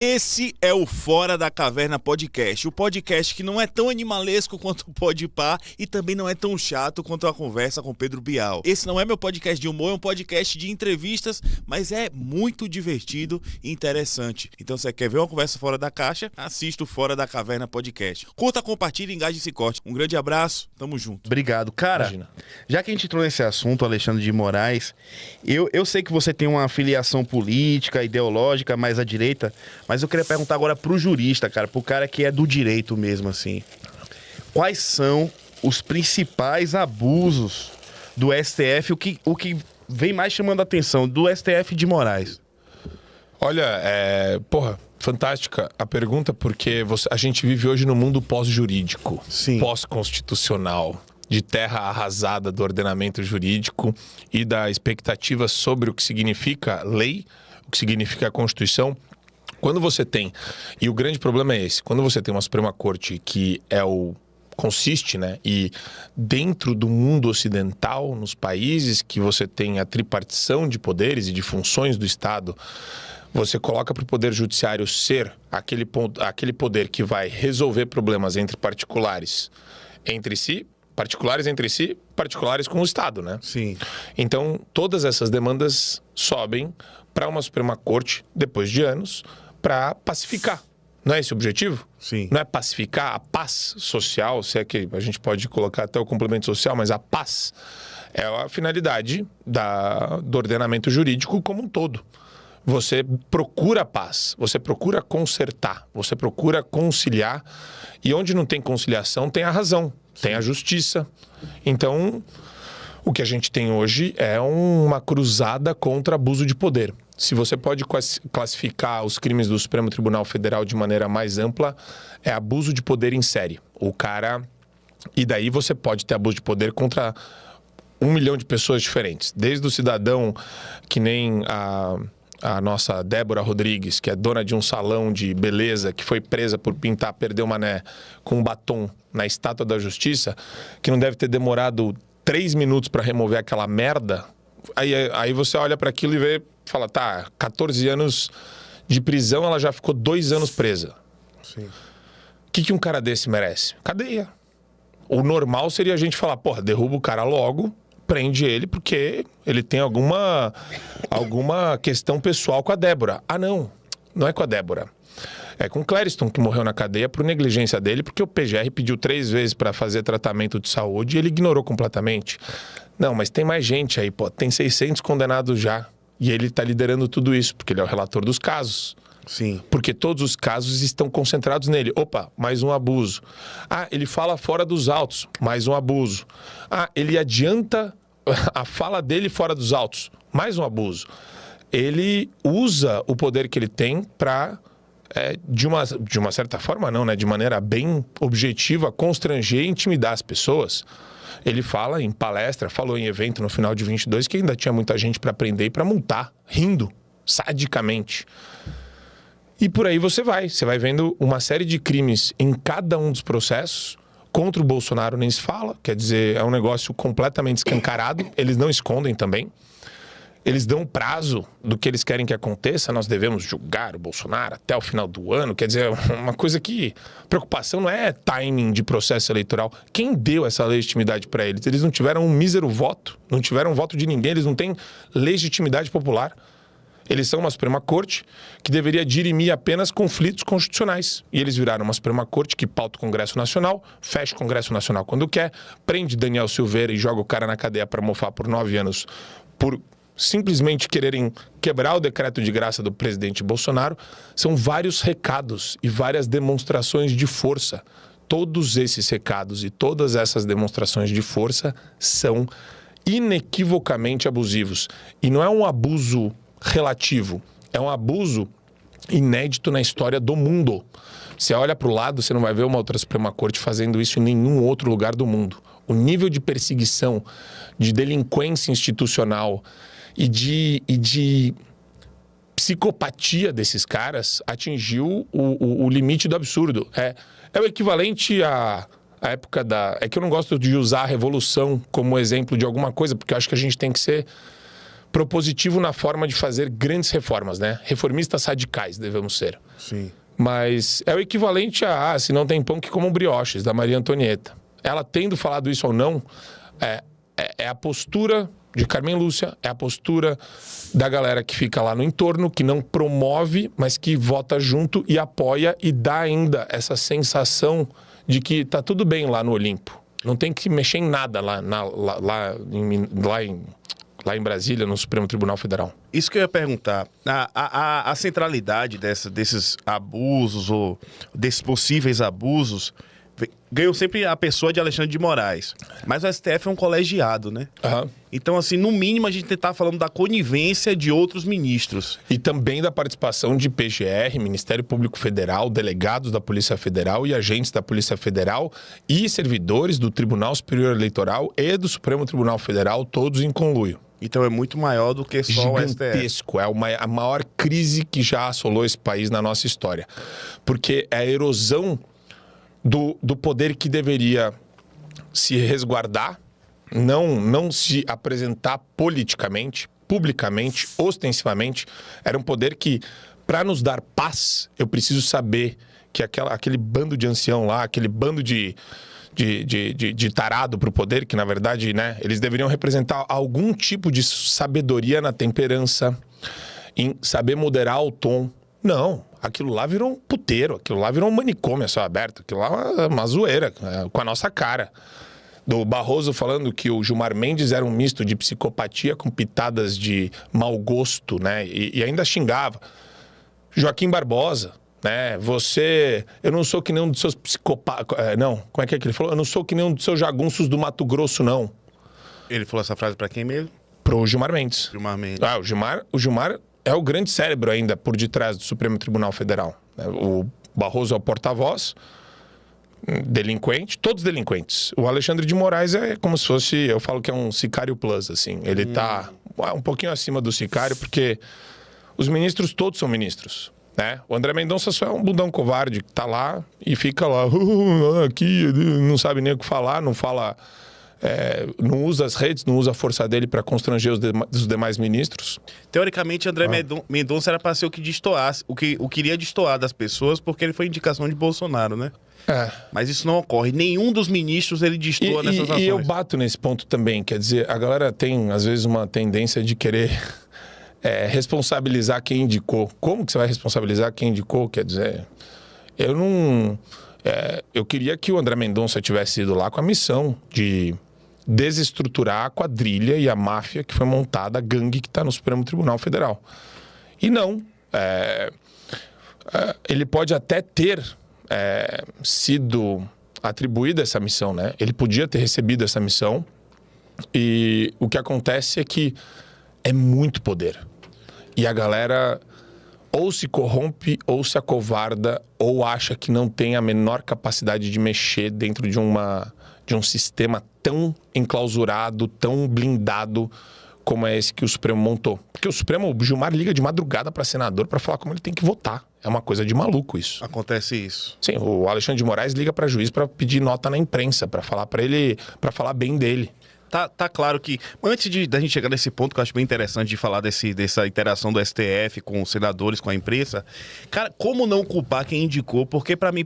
Esse é o Fora da Caverna Podcast, o podcast que não é tão animalesco quanto o Podpah e também não é tão chato quanto a conversa com Pedro Bial. Esse não é meu podcast de humor, é um podcast de entrevistas, mas é muito divertido e interessante. Então, se você quer ver uma conversa fora da caixa, assista o Fora da Caverna Podcast. Curta, compartilha, engaje esse corte. Um grande abraço, tamo junto. Obrigado. Cara, já que a gente entrou nesse assunto, Alexandre de Moraes, eu sei que você tem uma filiação política, ideológica, mais à direita, mas eu queria perguntar agora pro jurista, cara, pro cara que é do direito mesmo, assim. Quais são os principais abusos do STF, o que vem mais chamando a atenção do STF de Moraes? Olha, fantástica a pergunta, porque a gente vive hoje no mundo pós-jurídico, pós-constitucional, de terra arrasada do ordenamento jurídico e da expectativa sobre o que significa lei, o que significa a Constituição. Quando você tem, e o grande problema é esse, quando você tem uma Suprema Corte que consiste, né, e dentro do mundo ocidental, nos países que você tem a tripartição de poderes e de funções do Estado, você coloca para o Poder Judiciário ser aquele poder que vai resolver problemas entre particulares entre si, particulares com o Estado, né? Sim. Então, todas essas demandas sobem para uma Suprema Corte, depois de anos, para pacificar. Não é esse o objetivo? Sim. Não é pacificar a paz social, se é que a gente pode colocar até o complemento social, mas a paz é a finalidade do ordenamento jurídico como um todo. Você procura paz, você procura consertar, você procura conciliar, e onde não tem conciliação tem a razão, tem a justiça. Então, o que a gente tem hoje é uma cruzada contra abuso de poder. Se você pode classificar os crimes do Supremo Tribunal Federal de maneira mais ampla, é abuso de poder em série. E daí você pode ter abuso de poder contra 1 milhão de pessoas diferentes. Desde o cidadão que nem a nossa Débora Rodrigues, que é dona de um salão de beleza, que foi presa por pintar Perdeu Mané com um batom na Estátua da Justiça, que não deve ter demorado 3 minutos para remover aquela merda. Aí você olha para aquilo e fala, 14 anos de prisão, ela já ficou 2 anos presa. Sim. O que um cara desse merece? Cadeia. O normal seria a gente falar, derruba o cara logo, prende ele porque ele tem alguma questão pessoal com a Débora. Não é com a Débora. É com o Clériston, que morreu na cadeia por negligência dele, porque o PGR pediu 3 vezes para fazer tratamento de saúde e ele ignorou completamente. Não, mas tem mais gente aí, tem 600 condenados já. E ele está liderando tudo isso, porque ele é o relator dos casos. Sim. Porque todos os casos estão concentrados nele. Opa, mais um abuso. Ele fala fora dos autos, mais um abuso. Ele adianta a fala dele fora dos autos, mais um abuso. Ele usa o poder que ele tem para, de uma certa forma não, né? De maneira bem objetiva, constranger e intimidar as pessoas. Ele fala em palestra, falou em evento no final de 22 que ainda tinha muita gente para prender e para multar, rindo, sadicamente. E por aí você vai vendo uma série de crimes em cada um dos processos. Contra o Bolsonaro nem se fala, quer dizer, é um negócio completamente escancarado, eles não escondem também. Eles dão prazo do que eles querem que aconteça, nós devemos julgar o Bolsonaro até o final do ano, quer dizer, uma coisa que... Preocupação não é timing de processo eleitoral. Quem deu essa legitimidade para eles? Eles não tiveram um mísero voto, não tiveram voto de ninguém, eles não têm legitimidade popular. Eles são uma Suprema Corte que deveria dirimir apenas conflitos constitucionais. E eles viraram uma Suprema Corte que pauta o Congresso Nacional, fecha o Congresso Nacional quando quer, prende Daniel Silveira e joga o cara na cadeia para mofar por 9 anos por simplesmente quererem quebrar o decreto de graça do presidente Bolsonaro. São vários recados e várias demonstrações de força. Todos esses recados e todas essas demonstrações de força são inequivocamente abusivos. E não é um abuso relativo, é um abuso inédito na história do mundo. Você olha para o lado, você não vai ver uma outra Suprema Corte fazendo isso em nenhum outro lugar do mundo. O nível de perseguição, de delinquência institucional e de psicopatia desses caras atingiu o limite do absurdo. É o equivalente à época É que eu não gosto de usar a Revolução como exemplo de alguma coisa, porque eu acho que a gente tem que ser propositivo na forma de fazer grandes reformas, né? Reformistas radicais devemos ser. Sim. Mas é o equivalente a se não tem pão que comam brioches, da Maria Antonieta. Ela tendo falado isso ou não, é a postura de Carmen Lúcia, é a postura da galera que fica lá no entorno, que não promove, mas que vota junto e apoia e dá ainda essa sensação de que tá tudo bem lá no Olimpo. Não tem que mexer em nada lá em Brasília, no Supremo Tribunal Federal. Isso que eu ia perguntar. A centralidade desses abusos ou desses possíveis abusos ganhou sempre a pessoa de Alexandre de Moraes. Mas o STF é um colegiado, né? Uhum. Então, assim, no mínimo a gente tá falando da conivência de outros ministros. E também da participação de PGR, Ministério Público Federal, delegados da Polícia Federal e agentes da Polícia Federal e servidores do Tribunal Superior Eleitoral e do Supremo Tribunal Federal, todos em conluio. Então é muito maior do que só o STF. Gigantesco. É a maior crise que já assolou esse país na nossa história. Porque é a erosão do poder que deveria se resguardar, não se apresentar politicamente, publicamente, ostensivamente. Era um poder que, para nos dar paz, eu preciso saber que aquele bando de ancião lá, aquele bando de tarado para o poder, que na verdade, né, eles deveriam representar algum tipo de sabedoria na temperança, em saber moderar o tom. Não, aquilo lá virou um puteiro, aquilo lá virou um manicômio a céu aberto, aquilo lá é uma zoeira, com a nossa cara. Do Barroso falando que o Gilmar Mendes era um misto de psicopatia com pitadas de mau gosto, né, e ainda xingava. Joaquim Barbosa, né, eu não sou que nem um dos seus psicopatas, não, como é que ele falou? Eu não sou que nem um dos seus jagunços do Mato Grosso, não. Ele falou essa frase pra quem mesmo? Pro Gilmar Mendes. Gilmar Mendes. O Gilmar é o grande cérebro ainda por detrás do Supremo Tribunal Federal. O Barroso é o porta-voz, delinquente, todos delinquentes. O Alexandre de Moraes é como se fosse, eu falo que é um sicário plus, assim. Ele tá um pouquinho acima do sicário, porque os ministros todos são ministros, né? O André Mendonça só é um bundão covarde que tá lá e fica lá, aqui, não sabe nem o que falar, não fala... não usa as redes, não usa a força dele para constranger os demais ministros. Teoricamente, André Mendonça era para ser o que destoasse, o que iria destoar das pessoas, porque ele foi indicação de Bolsonaro, né? Mas isso não ocorre. Nenhum dos ministros ele destoa nessas ações. E eu bato nesse ponto também. Quer dizer, a galera tem, às vezes, uma tendência de querer responsabilizar quem indicou. Como que você vai responsabilizar quem indicou? Quer dizer, eu não... eu queria que o André Mendonça tivesse ido lá com a missão de desestruturar a quadrilha e a máfia que foi montada, a gangue que está no Supremo Tribunal Federal. E não. Ele pode até ter sido atribuída essa missão, né? Ele podia ter recebido essa missão. E o que acontece é que é muito poder. E a galera ou se corrompe, ou se acovarda, ou acha que não tem a menor capacidade de mexer dentro de um sistema tão enclausurado, tão blindado como é esse que o Supremo montou. Porque o Gilmar liga de madrugada para senador para falar como ele tem que votar. É uma coisa de maluco isso. Acontece isso. Sim, o Alexandre de Moraes liga para juiz para pedir nota na imprensa, para falar para ele, para falar bem dele. Tá claro que... Antes da gente chegar nesse ponto, que eu acho bem interessante de falar dessa interação do STF com os senadores, com a imprensa, cara, como não culpar quem indicou? Porque pra mim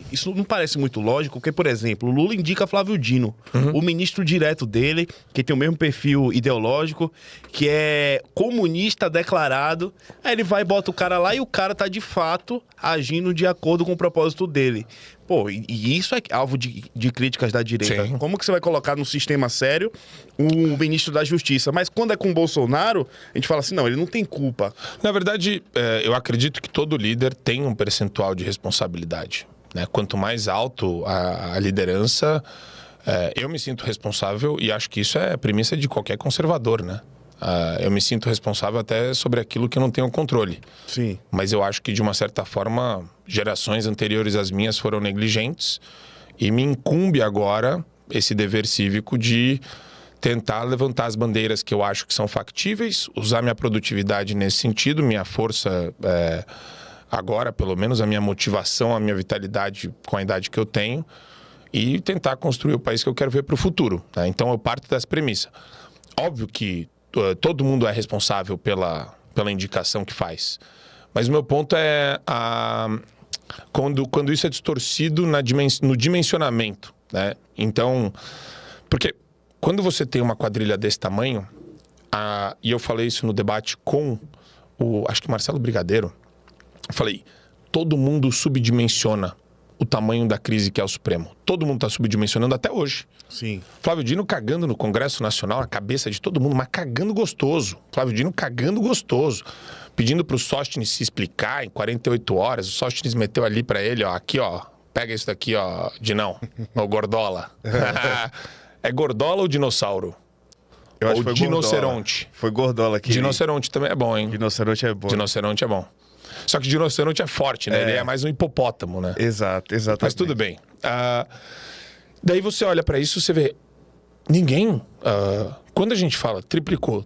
isso não parece muito lógico, porque, por exemplo, o Lula indica Flávio Dino, o ministro direto dele, que tem o mesmo perfil ideológico, que é comunista declarado, aí ele vai e bota o cara lá e o cara tá de fato agindo de acordo com o propósito dele. Pô, e isso é alvo de críticas da direita. Sim. Como que você vai colocar no sistema sério o ministro da Justiça? Mas quando é com o Bolsonaro, a gente fala assim, não, ele não tem culpa. Na verdade, eu acredito que todo líder tem um percentual de responsabilidade, né? Quanto mais alto a liderança, eu me sinto responsável e acho que isso é a premissa de qualquer conservador, né? Eu me sinto responsável até sobre aquilo que eu não tenho controle. Sim. Mas eu acho que, de uma certa forma, gerações anteriores às minhas foram negligentes e me incumbe agora esse dever cívico de tentar levantar as bandeiras que eu acho que são factíveis, usar minha produtividade nesse sentido, minha força agora, pelo menos, a minha motivação, a minha vitalidade com a idade que eu tenho e tentar construir o país que eu quero ver para o futuro, né? Então eu parto dessa premissa. Óbvio que todo mundo é responsável pela indicação que faz. Mas o meu ponto é quando isso é distorcido no dimensionamento, né? Então, porque quando você tem uma quadrilha desse tamanho, e eu falei isso no debate com acho que Marcelo Brigadeiro, eu falei, todo mundo subdimensiona o tamanho da crise que é o Supremo. Todo mundo está subdimensionando até hoje. Sim. Flávio Dino cagando no Congresso Nacional, na cabeça de todo mundo, mas cagando gostoso. Flávio Dino cagando gostoso. Pedindo pro Sóstenes se explicar em 48 horas. O Sóstenes meteu ali para ele, ó, aqui, ó, pega isso daqui, ó, Dinão, o Gordola. É Gordola ou dinossauro? Eu acho ou que foi Dinoceronte? Foi Gordola aqui. Dinoceronte também é bom, hein? Dinoceronte é bom. Dinoceronte é bom. Só que Dinoceronte é forte, né? Ele é mais um hipopótamo, né? Exato, exatamente. Mas tudo bem. Daí você olha pra isso, você vê... Ninguém... quando a gente fala triplicou,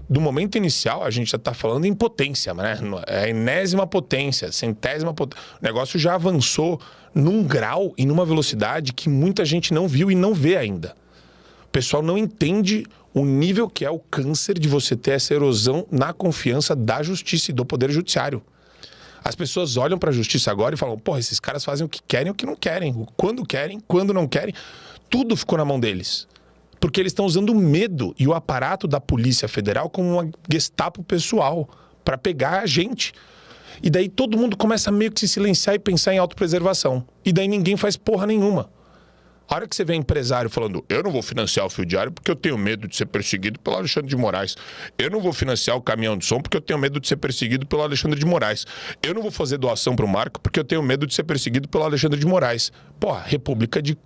do momento inicial a gente já tá falando em potência, né? É a enésima potência, centésima potência. O negócio já avançou num grau e numa velocidade que muita gente não viu e não vê ainda. O pessoal não entende o nível que é o câncer de você ter essa erosão na confiança da justiça e do poder judiciário. As pessoas olham para a justiça agora e falam, porra, esses caras fazem o que querem e o que não querem. Quando não querem. Tudo ficou na mão deles. Porque eles estão usando o medo e o aparato da Polícia Federal como uma Gestapo pessoal para pegar a gente. E daí todo mundo começa a meio que se silenciar e pensar em autopreservação. E daí ninguém faz porra nenhuma. A hora que você vê empresário falando, eu não vou financiar o Fio Diário porque eu tenho medo de ser perseguido pelo Alexandre de Moraes. Eu não vou financiar o Caminhão de Som porque eu tenho medo de ser perseguido pelo Alexandre de Moraes. Eu não vou fazer doação pro Marco porque eu tenho medo de ser perseguido pelo Alexandre de Moraes. Pô, república de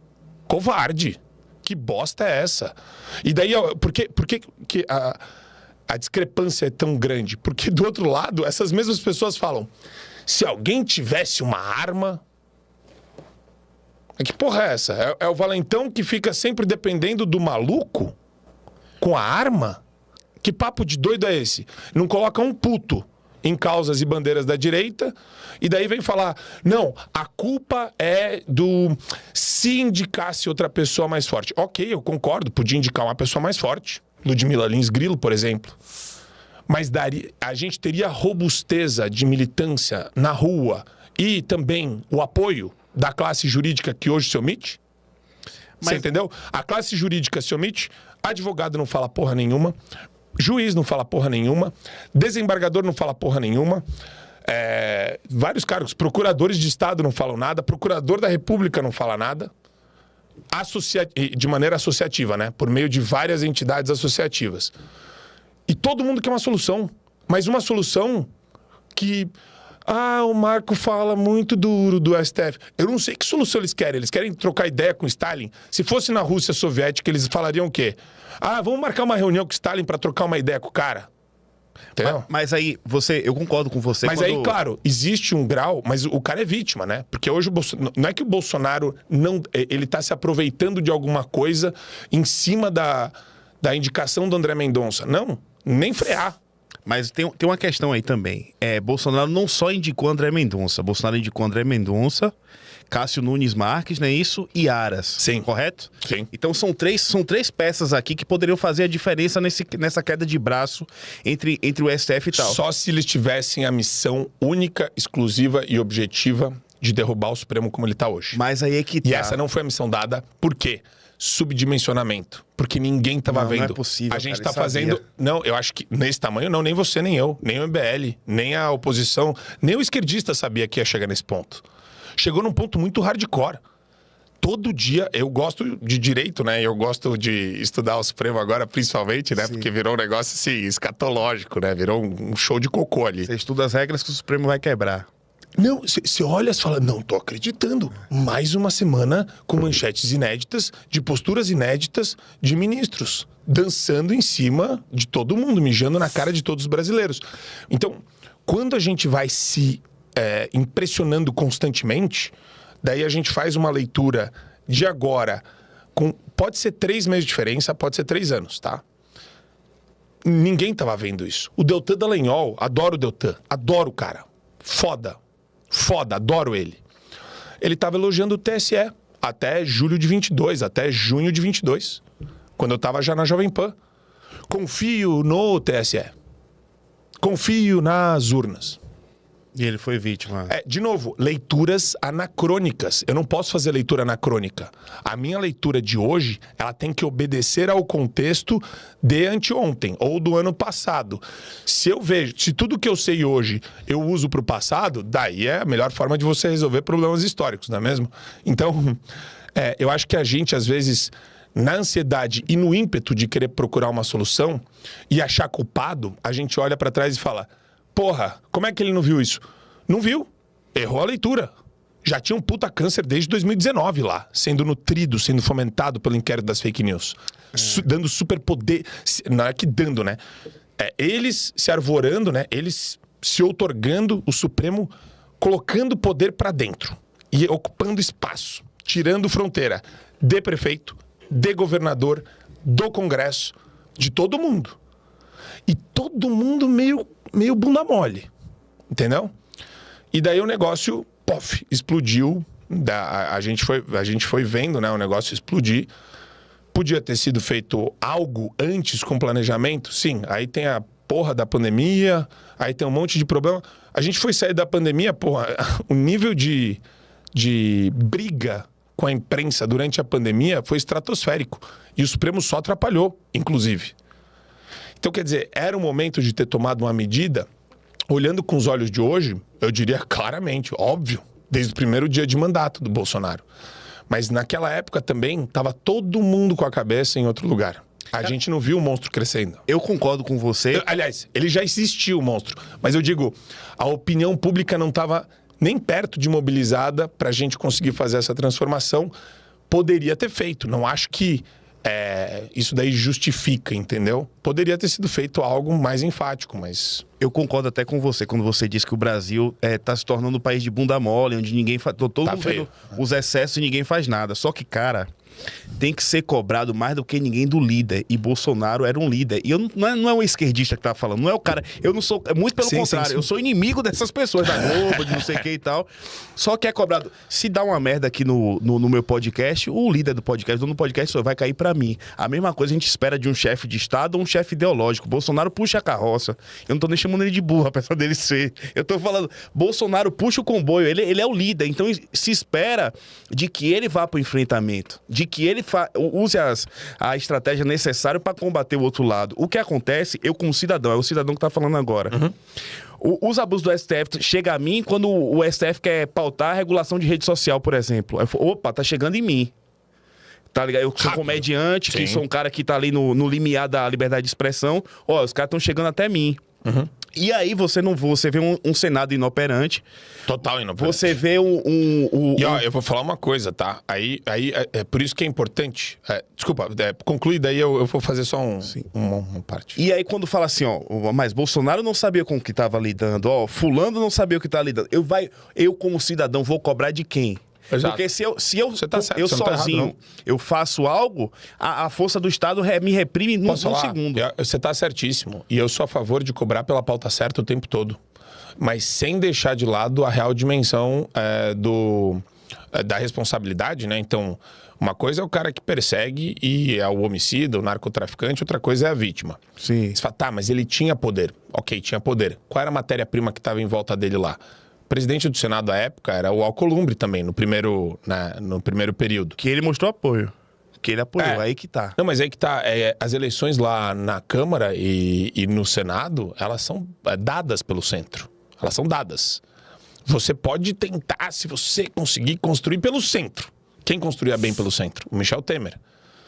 covarde. Que bosta é essa? E daí, por que a discrepância é tão grande? Porque do outro lado, essas mesmas pessoas falam, se alguém tivesse uma arma... Que porra é essa? É o valentão que fica sempre dependendo do maluco com a arma? Que papo de doido é esse? Não coloca um puto em causas e bandeiras da direita e daí vem falar, não, a culpa é do... Se indicasse outra pessoa mais forte. Ok, eu concordo, podia indicar uma pessoa mais forte. Ludmila Lins Grilo, por exemplo. Mas a gente teria robusteza de militância na rua e também o apoio da classe jurídica que hoje se omite? Você entendeu? A classe jurídica se omite, advogado não fala porra nenhuma, juiz não fala porra nenhuma, desembargador não fala porra nenhuma, vários cargos, procuradores de Estado não falam nada, procurador da República não fala nada, de maneira associativa, né? Por meio de várias entidades associativas. E todo mundo quer uma solução, mas uma solução que... o Marco fala muito duro do STF. Eu não sei que solução eles querem. Eles querem trocar ideia com Stalin? Se fosse na Rússia soviética, eles falariam o quê? Vamos marcar uma reunião com Stalin para trocar uma ideia com o cara. Entendeu? Mas aí, eu concordo com você. Mas aí, claro, existe um grau, mas o cara é vítima, né? Porque hoje não é que o Bolsonaro ele tá se aproveitando de alguma coisa em cima da indicação do André Mendonça. Não, nem frear. Mas tem uma questão aí também. Bolsonaro não só indicou André Mendonça. Bolsonaro indicou André Mendonça, Cássio Nunes Marques, não é isso? E Aras. Sim. Correto? Sim. Então são três peças aqui que poderiam fazer a diferença nessa queda de braço entre o STF e tal. Só se eles tivessem a missão única, exclusiva e objetiva de derrubar o Supremo como ele está hoje. Mas aí é que tá. E essa não foi a missão dada. Por quê? Subdimensionamento. Porque ninguém tava vendo. Não é possível, a gente cara, tá fazendo... Não, eu acho que nesse tamanho não, nem você, nem eu, nem o MBL, nem a oposição, nem o esquerdista sabia que ia chegar nesse ponto. Chegou num ponto muito hardcore. Todo dia, eu gosto de direito, né? Eu gosto de estudar o Supremo agora, principalmente, né? Sim. Porque virou um negócio assim, escatológico, né? Virou um show de cocô ali. Você estuda as regras que o Supremo vai quebrar. Não, você olha e fala, não tô acreditando. Mais uma semana com manchetes inéditas, de posturas inéditas de ministros, dançando em cima de todo mundo, mijando na cara de todos os brasileiros. Então, quando a gente vai se impressionando constantemente, daí a gente faz uma leitura de agora, pode ser 3 meses de diferença, pode ser 3 anos, tá? Ninguém tava vendo isso. O Deltan Dallagnol, adoro o Deltan, adoro o cara, foda, adoro ele. Ele estava elogiando o TSE até julho de 22, até junho de 22, quando eu estava já na Jovem Pan. confio no TSE. Confio nas urnas. E ele foi vítima. De novo, leituras anacrônicas. Eu não posso fazer leitura anacrônica. A minha leitura de hoje, ela tem que obedecer ao contexto de anteontem ou do ano passado. Se eu vejo, se tudo que eu sei hoje eu uso para o passado, daí é a melhor forma de você resolver problemas históricos, não é mesmo? Então, eu acho que a gente, às vezes, na ansiedade e no ímpeto de querer procurar uma solução e achar culpado, a gente olha para trás e fala: porra, como é que ele não viu isso? Não viu. Errou a leitura. Já tinha um puta câncer desde 2019 lá, sendo nutrido, sendo fomentado pelo inquérito das fake news. Dando superpoder. Não é que dando, né? Eles se arvorando, né? Eles se outorgando o Supremo, colocando poder pra dentro. E ocupando espaço, tirando fronteira de prefeito, de governador, do Congresso, de todo mundo. E todo mundo meio bunda mole, entendeu? E daí o negócio, pof, explodiu. A gente foi vendo, né, o negócio explodir. Podia ter sido feito algo antes com planejamento? Sim, aí tem a porra da pandemia, aí tem um monte de problema. A gente foi sair da pandemia, porra, o nível de briga com a imprensa durante a pandemia foi estratosférico. E o Supremo só atrapalhou, inclusive. Então, quer dizer, era o momento de ter tomado uma medida. Olhando com os olhos de hoje, eu diria claramente, óbvio, desde o primeiro dia de mandato do Bolsonaro. Mas naquela época também estava todo mundo com a cabeça em outro lugar. A gente não viu o monstro crescendo. Eu concordo com você. Aliás, ele já existia, o monstro. Mas eu digo, a opinião pública não estava nem perto de mobilizada para a gente conseguir fazer essa transformação. Poderia ter feito. Não acho que isso daí justifica, entendeu? Poderia ter sido feito algo mais enfático, mas... Eu concordo até com você quando você diz que o Brasil tá se tornando um país de bunda mole, onde ninguém faz... Todo mundo vendo os excessos e ninguém faz nada. Só que, cara, tem que ser cobrado mais do que ninguém do líder. E Bolsonaro era um líder. E não é um esquerdista que tá falando, não é o cara... Eu não sou... Muito pelo contrário, eu sou inimigo dessas pessoas da Globo, de não sei o que e tal. Só que é cobrado. Se dá uma merda aqui no meu podcast, o líder do podcast, o dono do podcast, só vai cair pra mim. A mesma coisa a gente espera de um chefe de Estado ou um chefe ideológico. Bolsonaro puxa a carroça. Eu não tô nem chamando ele de burro, apesar dele ser. Eu tô falando, Bolsonaro puxa o comboio, ele é o líder. Então se espera de que ele vá pro enfrentamento, de que ele use a estratégia necessária para combater o outro lado. O que acontece, eu como cidadão, é o cidadão que tá falando agora. Os abusos do STF chegam a mim quando o STF quer pautar a regulação de rede social, por exemplo. Eu falo, opa, tá chegando em mim. Tá ligado? Eu sou comediante, que sou um cara que tá ali no limiar da liberdade de expressão. Ó, os caras estão chegando até mim. E aí você vê um Senado inoperante. Total inoperante. Você vê E ó, eu vou falar uma coisa, tá? Aí é por isso que é importante. Desculpa, conclui, daí eu vou fazer só uma parte. E aí quando fala assim, ó, mas Bolsonaro não sabia com o que tava lidando, ó, fulano não sabia o que tava lidando. Eu como cidadão vou cobrar de quem? Exato. Porque se eu tá certo, eu você não tá sozinho, errado, eu faço algo, a força do Estado me reprime num segundo. Você tá certíssimo. E eu sou a favor de cobrar pela pauta certa o tempo todo. Mas sem deixar de lado a real dimensão da responsabilidade, né? Então, uma coisa é o cara que persegue e é o homicida, o narcotraficante, outra coisa é a vítima. Sim. Você fala, tá, mas ele tinha poder. Ok, tinha poder. Qual era a matéria-prima que estava em volta dele lá? O presidente do Senado à época era o Alcolumbre também, no primeiro período. Que ele mostrou apoio. Que ele apoiou, aí que tá. Não, mas aí que tá. As eleições lá na Câmara e no Senado, elas são dadas pelo centro. Elas são dadas. Você pode tentar, se você conseguir, construir pelo centro. Quem construía bem pelo centro? O Michel Temer.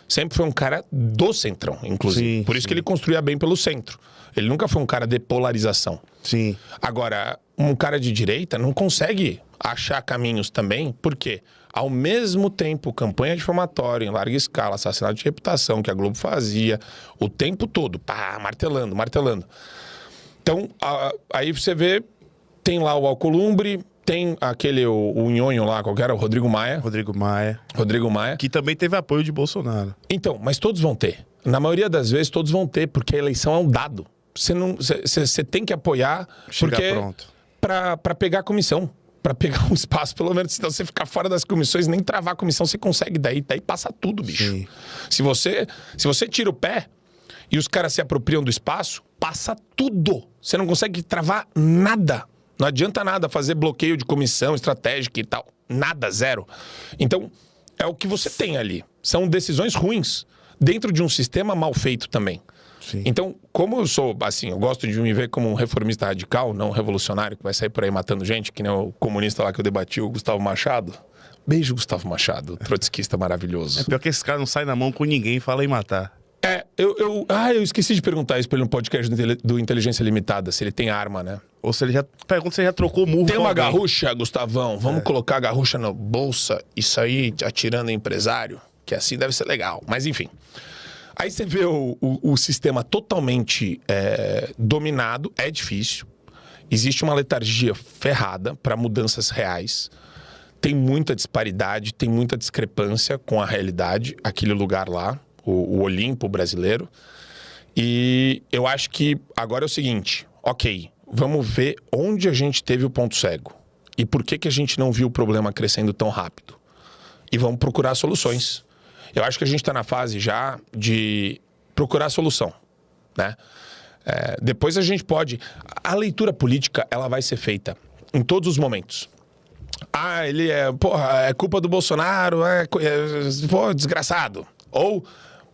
Sempre foi um cara do centrão, inclusive. Por isso que ele construía bem pelo centro. Ele nunca foi um cara de polarização. Sim. Agora, um cara de direita não consegue achar caminhos também, porque ao mesmo tempo, campanha difamatória em larga escala, assassinato de reputação que a Globo fazia o tempo todo, pá, martelando. Então, aí você vê, tem lá o Alcolumbre, tem o nhonho lá, qual que era? O Rodrigo Maia. Que também teve apoio de Bolsonaro. Então, mas todos vão ter. Na maioria das vezes, todos vão ter, porque a eleição é um dado. Você tem que apoiar para pegar a comissão. Para pegar um espaço, pelo menos, se você ficar fora das comissões, nem travar a comissão, você consegue daí passa tudo, bicho. Sim. Se você tira o pé, e os caras se apropriam do espaço, passa tudo. Você não consegue travar nada. Não adianta nada fazer bloqueio de comissão estratégica e tal. Nada, zero. Então, é o que você tem ali. São decisões ruins dentro de um sistema mal feito também. Sim. Então, como eu sou, assim, eu gosto de me ver como um reformista radical, não um revolucionário que vai sair por aí matando gente, que nem o comunista lá que eu debati, o Gustavo Machado. Beijo, Gustavo Machado, trotskista maravilhoso. É pior que esse cara não sai na mão com ninguém e fala em matar. Eu esqueci de perguntar isso pra ele no podcast do Inteligência Limitada, se ele tem arma, né? Ou se ele já... Pergunta se ele já trocou murro Tem com uma alguém. garrucha, Gustavão? Vamos colocar a garrucha na bolsa e sair atirando em empresário? Que assim deve ser legal. Mas enfim. Aí você vê o sistema totalmente dominado, é difícil. Existe uma letargia ferrada para mudanças reais. Tem muita disparidade, tem muita discrepância com a realidade, aquele lugar lá, o Olimpo brasileiro. E eu acho que agora é o seguinte, ok, vamos ver onde a gente teve o ponto cego. E por que a gente não viu o problema crescendo tão rápido. E vamos procurar soluções. Eu acho que a gente está na fase já de procurar solução, né? Depois a gente pode... A leitura política, ela vai ser feita em todos os momentos. Ele é culpa do Bolsonaro, desgraçado. Ou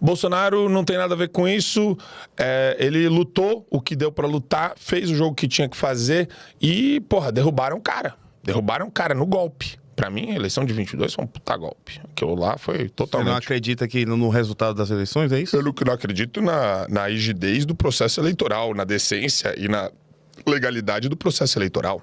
Bolsonaro não tem nada a ver com isso, ele lutou o que deu pra lutar, fez o jogo que tinha que fazer e, derrubaram o cara. Derrubaram o cara no golpe. Pra mim, a eleição de 22 foi um puta golpe. Aquilo lá foi totalmente... Você não acredita que no resultado das eleições, é isso? Eu não acredito na rigidez do processo eleitoral, na decência e na legalidade do processo eleitoral.